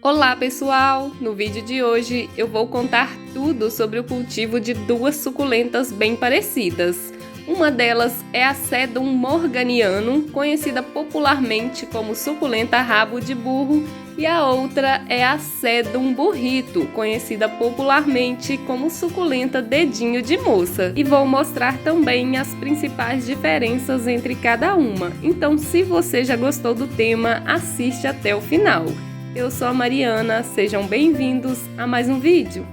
Olá pessoal! No vídeo de hoje eu vou contar tudo sobre o cultivo de duas suculentas bem parecidas. Uma delas é a Sedum morganianum, conhecida popularmente como suculenta rabo de burro, e a outra é a Sedum burrito, conhecida popularmente como suculenta dedinho de moça. E vou mostrar também as principais diferenças entre cada uma. Então, se você já gostou do tema, assiste até o final. Eu sou a Mariana, sejam bem-vindos a mais um vídeo.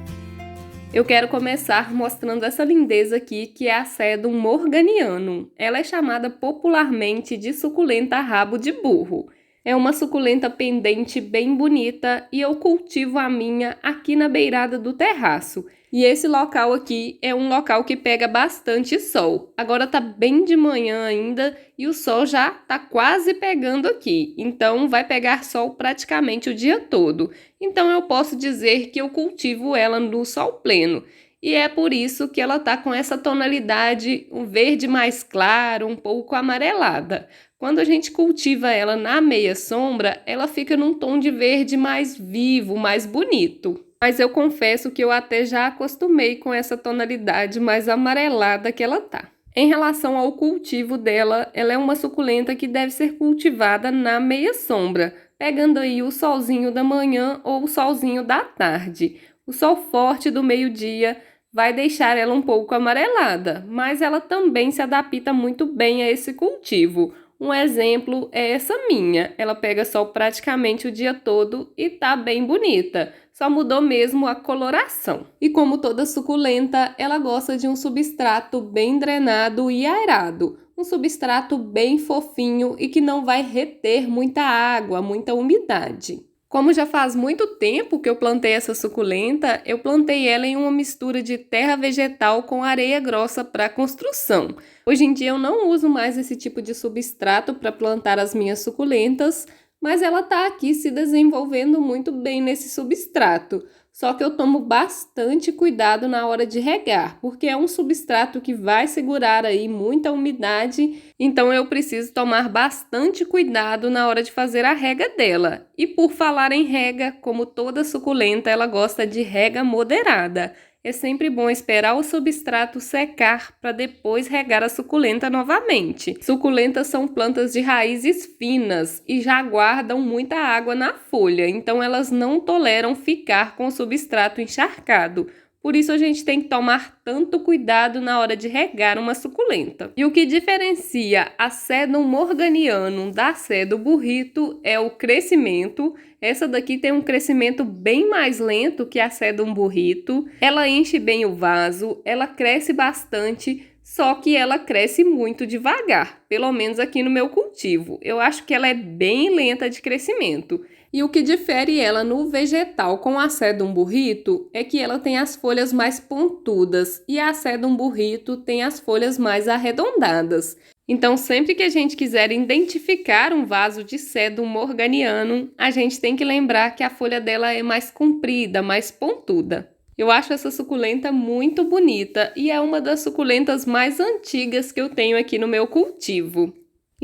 Eu quero começar mostrando essa lindeza aqui, que é a Sedum morganianum. Ela é chamada popularmente de suculenta rabo de burro. É uma suculenta pendente bem bonita e eu cultivo a minha aqui na beirada do terraço. E esse local aqui é um local que pega bastante sol. Agora tá bem de manhã ainda e o sol já tá quase pegando aqui. Então vai pegar sol praticamente o dia todo. Então eu posso dizer que eu cultivo ela no sol pleno. E é por isso que ela tá com essa tonalidade, um verde mais claro, um pouco amarelada. Quando a gente cultiva ela na meia sombra, ela fica num tom de verde mais vivo, mais bonito. Mas eu confesso que eu até já acostumei com essa tonalidade mais amarelada que ela tá. Em relação ao cultivo dela, ela é uma suculenta que deve ser cultivada na meia sombra, pegando aí o solzinho da manhã ou o solzinho da tarde. O sol forte do meio-dia vai deixar ela um pouco amarelada, mas ela também se adapta muito bem a esse cultivo. Um exemplo é essa minha. Ela pega sol praticamente o dia todo e tá bem bonita. Só mudou mesmo a coloração. E como toda suculenta, ela gosta de um substrato bem drenado e aerado. Um substrato bem fofinho e que não vai reter muita água, muita umidade. Como já faz muito tempo que eu plantei essa suculenta, eu plantei ela em uma mistura de terra vegetal com areia grossa para construção. Hoje em dia eu não uso mais esse tipo de substrato para plantar as minhas suculentas, mas ela está aqui se desenvolvendo muito bem nesse substrato. Só que eu tomo bastante cuidado na hora de regar, porque é um substrato que vai segurar aí muita umidade, então eu preciso tomar bastante cuidado na hora de fazer a rega dela. E por falar em rega, como toda suculenta, ela gosta de rega moderada. É sempre bom esperar o substrato secar para depois regar a suculenta novamente. Suculentas são plantas de raízes finas e já guardam muita água na folha, então elas não toleram ficar com o substrato encharcado. Por isso a gente tem que tomar tanto cuidado na hora de regar uma suculenta. E o que diferencia a Sedum morganianum da Sedum burrito é o crescimento. Essa daqui tem um crescimento bem mais lento que a Sedum burrito. Ela enche bem o vaso, ela cresce bastante, só que ela cresce muito devagar, pelo menos aqui no meu cultivo. Eu acho que ela é bem lenta de crescimento. E o que difere ela no vegetal com a Sedum burrito é que ela tem as folhas mais pontudas e a Sedum burrito tem as folhas mais arredondadas. Então, sempre que a gente quiser identificar um vaso de Sedum morganianum, a gente tem que lembrar que a folha dela é mais comprida, mais pontuda. Eu acho essa suculenta muito bonita e é uma das suculentas mais antigas que eu tenho aqui no meu cultivo.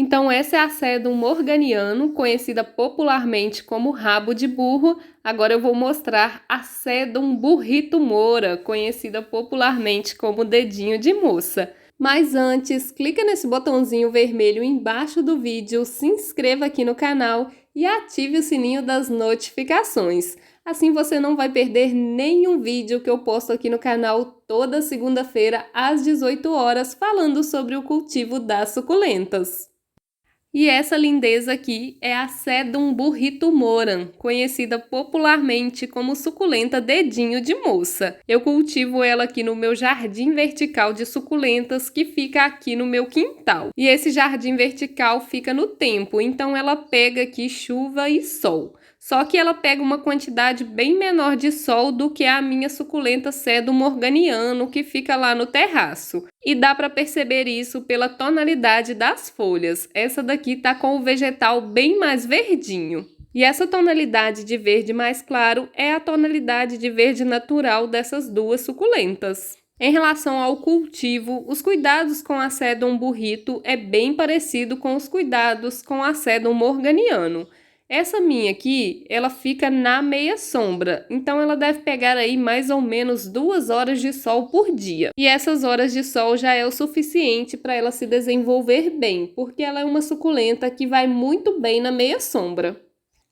Então essa é a Sedum morganianum, conhecida popularmente como rabo de burro. Agora eu vou mostrar a Sedum burrito mora, conhecida popularmente como dedinho de moça. Mas antes, clica nesse botãozinho vermelho embaixo do vídeo, se inscreva aqui no canal e ative o sininho das notificações. Assim você não vai perder nenhum vídeo que eu posto aqui no canal toda segunda-feira às 18 horas falando sobre o cultivo das suculentas. E essa lindeza aqui é a Sedum burrito moram, conhecida popularmente como suculenta dedinho de moça. Eu cultivo ela aqui no meu jardim vertical de suculentas que fica aqui no meu quintal. E esse jardim vertical fica no tempo, então ela pega aqui chuva e sol. Só que ela pega uma quantidade bem menor de sol do que a minha suculenta Sedum morganianum, que fica lá no terraço. E dá para perceber isso pela tonalidade das folhas. Essa daqui tá com o vegetal bem mais verdinho. E essa tonalidade de verde mais claro é a tonalidade de verde natural dessas duas suculentas. Em relação ao cultivo, os cuidados com a Sedum burrito é bem parecido com os cuidados com a Sedum morganianum. Essa minha aqui, ela fica na meia sombra, então ela deve pegar aí mais ou menos 2 horas de sol por dia. E essas horas de sol já é o suficiente para ela se desenvolver bem, porque ela é uma suculenta que vai muito bem na meia sombra.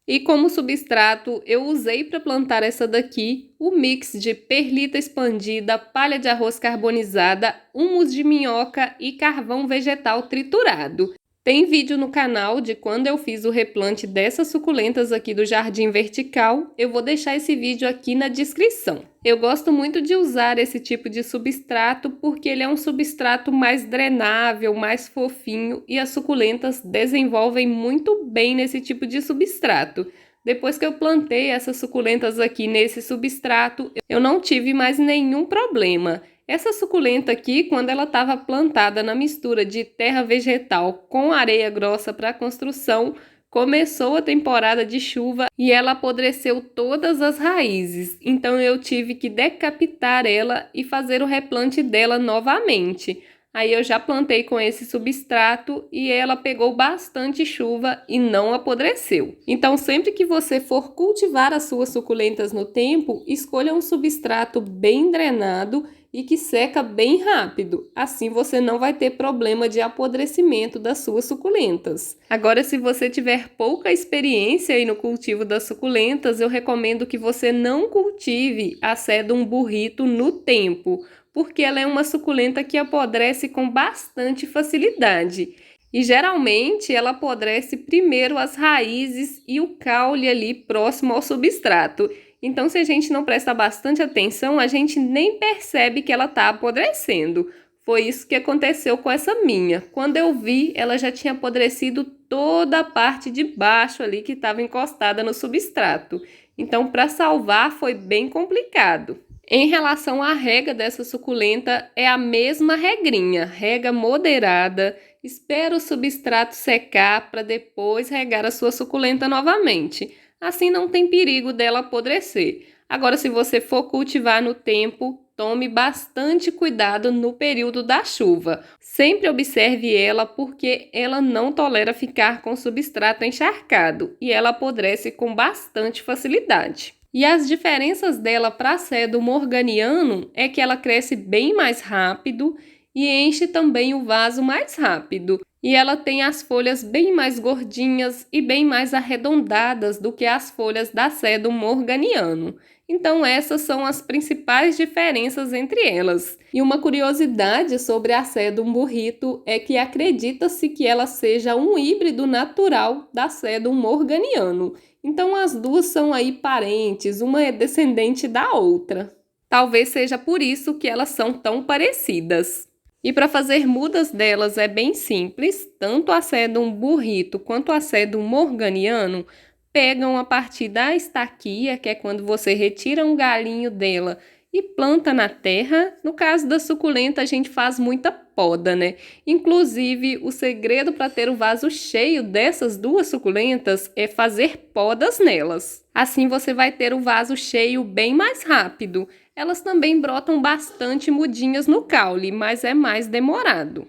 E como substrato, eu usei para plantar essa daqui o mix de perlita expandida, palha de arroz carbonizada, humus de minhoca e carvão vegetal triturado. Tem vídeo no canal de quando eu fiz o replante dessas suculentas aqui do jardim vertical. Eu vou deixar esse vídeo aqui na descrição. Eu gosto muito de usar esse tipo de substrato porque ele é um substrato mais drenável, mais fofinho e as suculentas desenvolvem muito bem nesse tipo de substrato. Depois que eu plantei essas suculentas aqui nesse substrato, eu não tive mais nenhum problema. Essa suculenta aqui, quando ela estava plantada na mistura de terra vegetal com areia grossa para construção, começou a temporada de chuva e ela apodreceu todas as raízes. Então eu tive que decapitar ela e fazer o replante dela novamente. Aí eu já plantei com esse substrato e ela pegou bastante chuva e não apodreceu. Então sempre que você for cultivar as suas suculentas no tempo, escolha um substrato bem drenado e que seca bem rápido. Assim você não vai ter problema de apodrecimento das suas suculentas. Agora, se você tiver pouca experiência aí no cultivo das suculentas, eu recomendo que você não cultive a Sedum burrito no tempo, porque ela é uma suculenta que apodrece com bastante facilidade. E geralmente ela apodrece primeiro as raízes e o caule ali próximo ao substrato. Então, se a gente não presta bastante atenção, a gente nem percebe que ela está apodrecendo. Foi isso que aconteceu com essa minha. Quando eu vi, ela já tinha apodrecido toda a parte de baixo ali que estava encostada no substrato. Então, para salvar foi bem complicado. Em relação à rega dessa suculenta, é a mesma regrinha, rega moderada, espera o substrato secar para depois regar a sua suculenta novamente. Assim não tem perigo dela apodrecer. Agora, se você for cultivar no tempo, tome bastante cuidado no período da chuva. Sempre observe ela porque ela não tolera ficar com substrato encharcado e ela apodrece com bastante facilidade. E as diferenças dela para Sedum morganiano é que ela cresce bem mais rápido e enche também o vaso mais rápido. E ela tem as folhas bem mais gordinhas e bem mais arredondadas do que as folhas da Sedum morganiano. Então essas são as principais diferenças entre elas. E uma curiosidade sobre a Sedum burrito é que acredita-se que ela seja um híbrido natural da Sedum morganiano. Então as duas são aí parentes, uma é descendente da outra. Talvez seja por isso que elas são tão parecidas. E para fazer mudas delas é bem simples, tanto a Sedum burrito quanto a Sedum morganiano pegam a partir da estaquia, que é quando você retira um galinho dela e planta na terra. No caso da suculenta, a gente faz muita poda, né? Inclusive, o segredo para ter o vaso cheio dessas duas suculentas é fazer podas nelas. Assim você vai ter o vaso cheio bem mais rápido. Elas também brotam bastante mudinhas no caule, mas é mais demorado.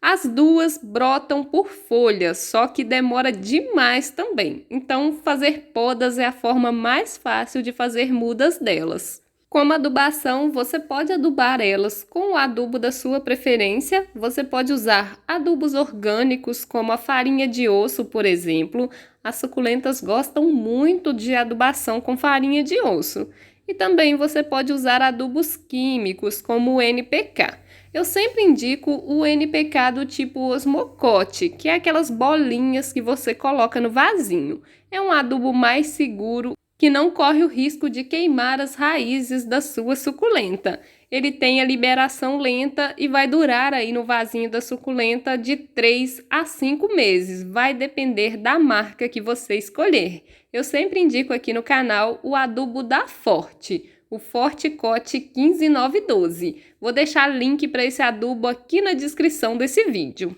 As duas brotam por folhas, só que demora demais também. Então, fazer podas é a forma mais fácil de fazer mudas delas. Como adubação, você pode adubar elas com o adubo da sua preferência. Você pode usar adubos orgânicos, como a farinha de osso, por exemplo. As suculentas gostam muito de adubação com farinha de osso. E também você pode usar adubos químicos, como o NPK. Eu sempre indico o NPK do tipo osmocote, que é aquelas bolinhas que você coloca no vasinho. É um adubo mais seguro, que não corre o risco de queimar as raízes da sua suculenta. Ele tem a liberação lenta e vai durar aí no vasinho da suculenta de 3 a 5 meses. Vai depender da marca que você escolher. Eu sempre indico aqui no canal o adubo da Forte, o Forte Cote 15912. Vou deixar link para esse adubo aqui na descrição desse vídeo.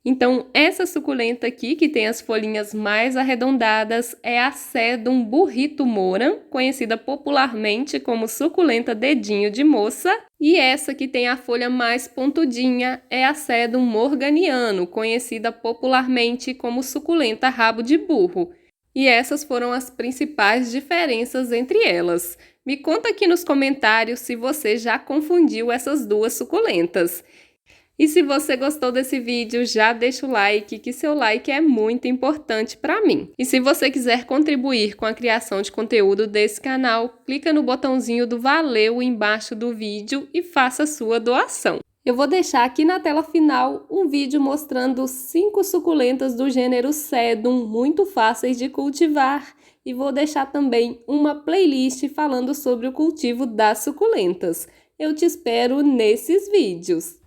Então, essa suculenta aqui, que tem as folhinhas mais arredondadas, é a Sedum burrito mora, conhecida popularmente como suculenta dedinho de moça. E essa que tem a folha mais pontudinha é a Sedum morganiano, conhecida popularmente como suculenta rabo de burro. E essas foram as principais diferenças entre elas. Me conta aqui nos comentários se você já confundiu essas duas suculentas. E se você gostou desse vídeo, já deixa o like, que seu like é muito importante para mim. E se você quiser contribuir com a criação de conteúdo desse canal, clica no botãozinho do Valeu embaixo do vídeo e faça sua doação. Eu vou deixar aqui na tela final um vídeo mostrando 5 suculentas do gênero Sedum muito fáceis de cultivar e vou deixar também uma playlist falando sobre o cultivo das suculentas. Eu te espero nesses vídeos.